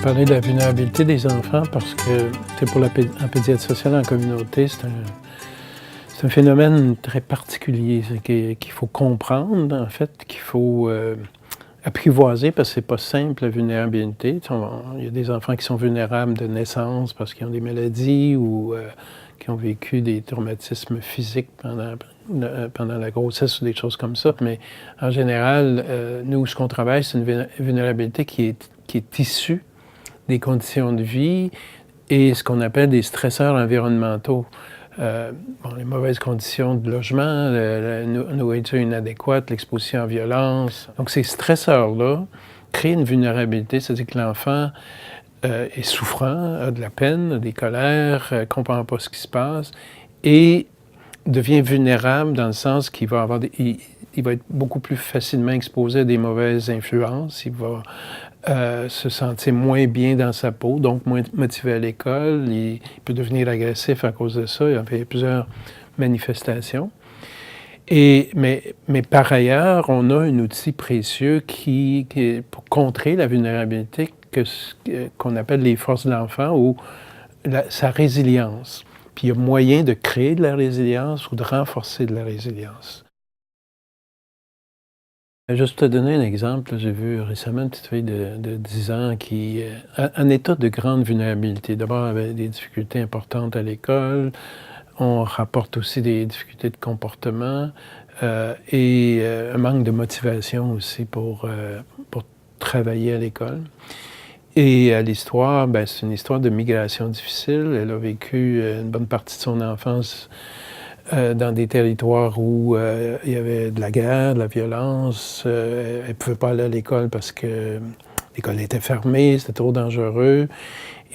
parler de la vulnérabilité des enfants parce que pour en pédiatrie sociale en communauté, c'est un phénomène très particulier qu'il faut comprendre, en fait, qu'il faut apprivoiser parce que c'est pas simple la vulnérabilité. Il y a des enfants qui sont vulnérables de naissance parce qu'ils ont des maladies ou qui ont vécu des traumatismes physiques pendant la grossesse ou des choses comme ça. Mais en général, nous, ce qu'on travaille, c'est une vulnérabilité qui est issue des conditions de vie et ce qu'on appelle des stresseurs environnementaux. Les mauvaises conditions de logement, la nourriture inadéquate, l'exposition à la violence. Donc ces stresseurs-là créent une vulnérabilité, c'est-à-dire que l'enfant est souffrant, a de la peine, a des colères, ne comprend pas ce qui se passe et devient vulnérable dans le sens qu'il va avoir il va être beaucoup plus facilement exposé à des mauvaises influences, il va se sentir moins bien dans sa peau, donc moins motivé à l'école, il peut devenir agressif à cause de ça, il y a plusieurs manifestations. Mais par ailleurs, on a un outil précieux pour contrer la vulnérabilité qu'on appelle les forces de l'enfant ou sa résilience. Puis il y a moyen de créer de la résilience ou de renforcer de la résilience. Juste te donner un exemple, j'ai vu récemment une petite fille de 10 ans qui est en état de grande vulnérabilité. D'abord, elle avait des difficultés importantes à l'école, on rapporte aussi des difficultés de comportement et un manque de motivation aussi pour travailler à l'école. Et l'histoire, c'est une histoire de migration difficile. Elle a vécu une bonne partie de son enfance dans des territoires où il y avait de la guerre, de la violence. Elle ne pouvait pas aller à l'école parce que l'école était fermée, c'était trop dangereux.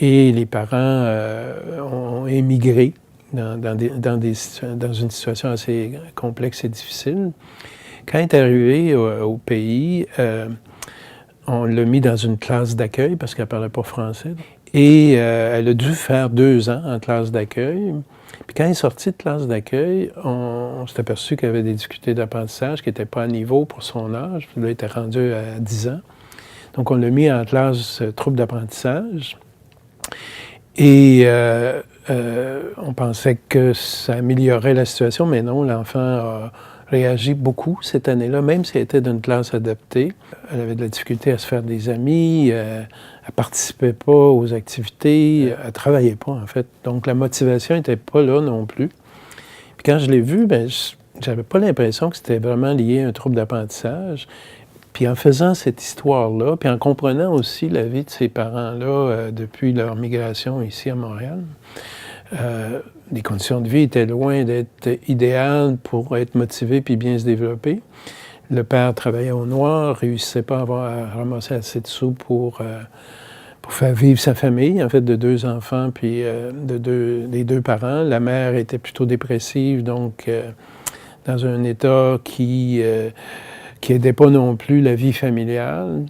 Et les parents ont émigré dans une situation assez complexe et difficile. Quand elle est arrivée au pays, on l'a mis dans une classe d'accueil parce qu'elle ne parlait pas français. Et elle a dû faire 2 ans en classe d'accueil. Puis quand elle est sortie de classe d'accueil, on s'est aperçu qu'elle avait des difficultés d'apprentissage qui n'étaient pas à niveau pour son âge. Puis là, elle était rendue à 10 ans. Donc, on l'a mis en classe trouble d'apprentissage. Et on pensait que ça améliorerait la situation, mais non, l'enfant a réagi beaucoup cette année-là, même si elle était d'une classe adaptée. Elle avait de la difficulté à se faire des amis, elle ne participait pas aux activités, elle ne travaillait pas en fait. Donc la motivation n'était pas là non plus. Puis quand je l'ai vue, j'avais pas l'impression que c'était vraiment lié à un trouble d'apprentissage. Puis en faisant cette histoire-là, puis en comprenant aussi la vie de ces parents-là depuis leur migration ici à Montréal, les conditions de vie étaient loin d'être idéales pour être motivé puis bien se développer. Le père travaillait au noir, réussissait pas à ramasser assez de sous pour faire vivre sa famille, en fait, de 2 enfants puis des 2 parents. La mère était plutôt dépressive, donc dans un état qui n'aidait pas non plus la vie familiale.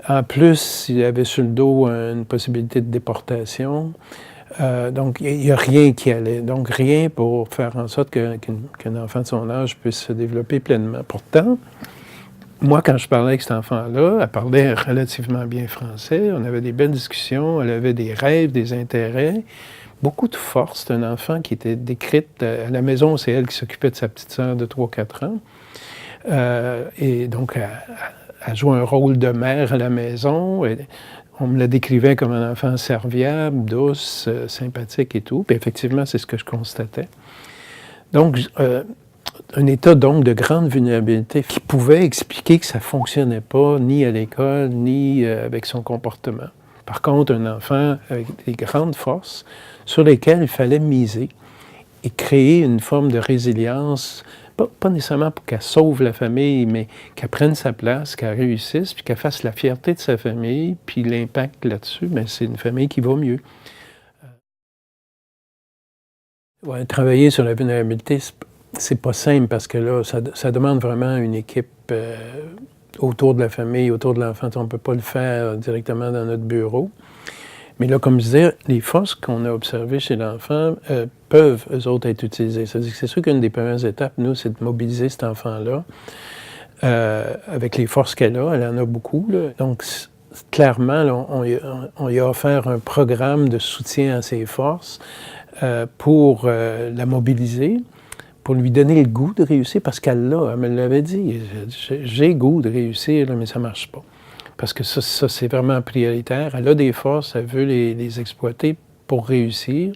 En plus, il avait sur le dos une possibilité de déportation. Donc, il n'y a rien qui allait. Donc, rien pour faire en sorte qu'un enfant de son âge puisse se développer pleinement. Pourtant, moi, quand je parlais avec cet enfant-là, elle parlait relativement bien français, on avait des belles discussions, elle avait des rêves, des intérêts, beaucoup de force. C'est un enfant qui était décrite à la maison, c'est elle qui s'occupait de sa petite sœur de 3-4 ans. Et donc, elle jouait un rôle de mère à la maison. On me la décrivait comme un enfant serviable, douce, sympathique et tout. Puis effectivement, c'est ce que je constatais. Donc, un état donc de grande vulnérabilité qui pouvait expliquer que ça ne fonctionnait pas ni à l'école, ni avec son comportement. Par contre, un enfant avec des grandes forces sur lesquelles il fallait miser et créer une forme de résilience, pas nécessairement pour qu'elle sauve la famille, mais qu'elle prenne sa place, qu'elle réussisse, puis qu'elle fasse la fierté de sa famille, puis l'impact là-dessus, c'est une famille qui va mieux. Ouais, travailler sur la vulnérabilité, c'est pas simple parce que là, ça demande vraiment une équipe autour de la famille, autour de l'enfant. On ne peut pas le faire directement dans notre bureau. Mais là, comme je disais, les forces qu'on a observées chez l'enfant peuvent, eux autres, être utilisées. C'est-à-dire que c'est sûr qu'une des premières étapes, nous, c'est de mobiliser cet enfant-là avec les forces qu'elle a. Elle en a beaucoup, là. Donc, clairement, là, on lui a offert un programme de soutien à ses forces pour la mobiliser, pour lui donner le goût de réussir, parce qu'elle me l'avait dit. J'ai le goût de réussir, là, mais ça ne marche pas. Parce que ça c'est vraiment prioritaire. Elle a des forces, elle veut les exploiter pour réussir.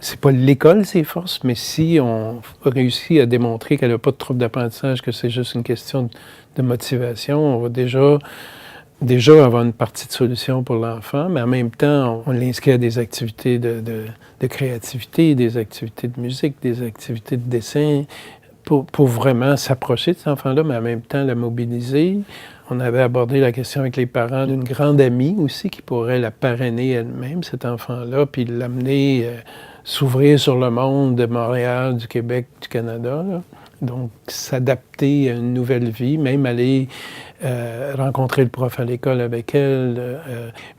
C'est pas l'école, ses forces, mais si on réussit à démontrer qu'elle n'a pas de trouble d'apprentissage, que c'est juste une question de motivation, on va déjà avoir une partie de solution pour l'enfant, mais en même temps, on l'inscrit à des activités de créativité, des activités de musique, des activités de dessin, pour vraiment s'approcher de cet enfant-là, mais en même temps la mobiliser. On avait abordé la question avec les parents d'une grande amie aussi qui pourrait la parrainer elle-même, cet enfant-là, puis l'amener s'ouvrir sur le monde de Montréal, du Québec, du Canada, là. Donc, s'adapter à une nouvelle vie, même aller rencontrer le prof à l'école avec elle.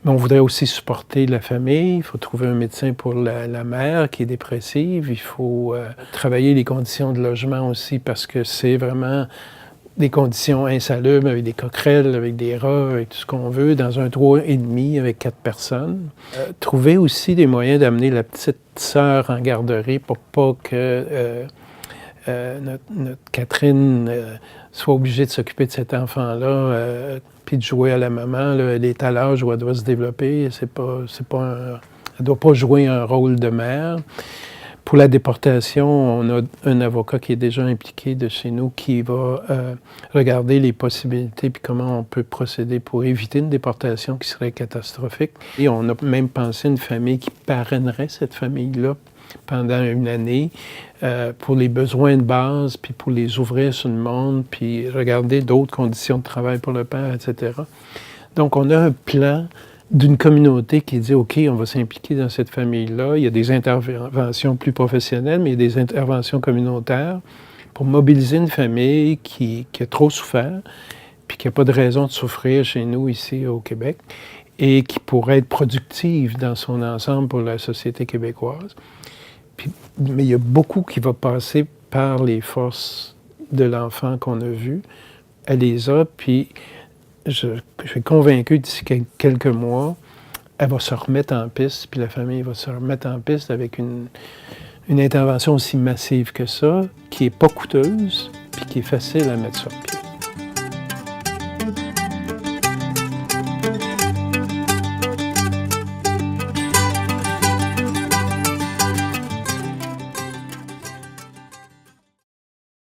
Mais on voudrait aussi supporter la famille. Il faut trouver un médecin pour la mère qui est dépressive. Il faut travailler les conditions de logement aussi parce que c'est vraiment des conditions insalubres avec des coquerelles, avec des rats, avec tout ce qu'on veut, dans un 3,5 avec 4 personnes. Trouver aussi des moyens d'amener la petite sœur en garderie pour pas que notre Catherine soit obligée de s'occuper de cet enfant-là, puis de jouer à la maman. Là, elle est à l'âge où elle doit se développer. Elle ne doit pas jouer un rôle de mère. Pour la déportation, on a un avocat qui est déjà impliqué de chez nous qui va regarder les possibilités puis comment on peut procéder pour éviter une déportation qui serait catastrophique. Et on a même pensé à une famille qui parrainerait cette famille-là pendant une année pour les besoins de base, puis pour les ouvrir sur le monde, puis regarder d'autres conditions de travail pour le père, etc. Donc, on a un plan d'une communauté qui dit, OK, on va s'impliquer dans cette famille-là. Il y a des interventions plus professionnelles, mais il y a des interventions communautaires pour mobiliser une famille qui a trop souffert, puis qui n'a pas de raison de souffrir chez nous, ici, au Québec, et qui pourrait être productive dans son ensemble pour la société québécoise. Mais il y a beaucoup qui va passer par les forces de l'enfant qu'on a vu. Elle les a, puis je suis convaincu d'ici quelques mois, elle va se remettre en piste, puis la famille va se remettre en piste avec une intervention aussi massive que ça, qui n'est pas coûteuse, puis qui est facile à mettre sur pied.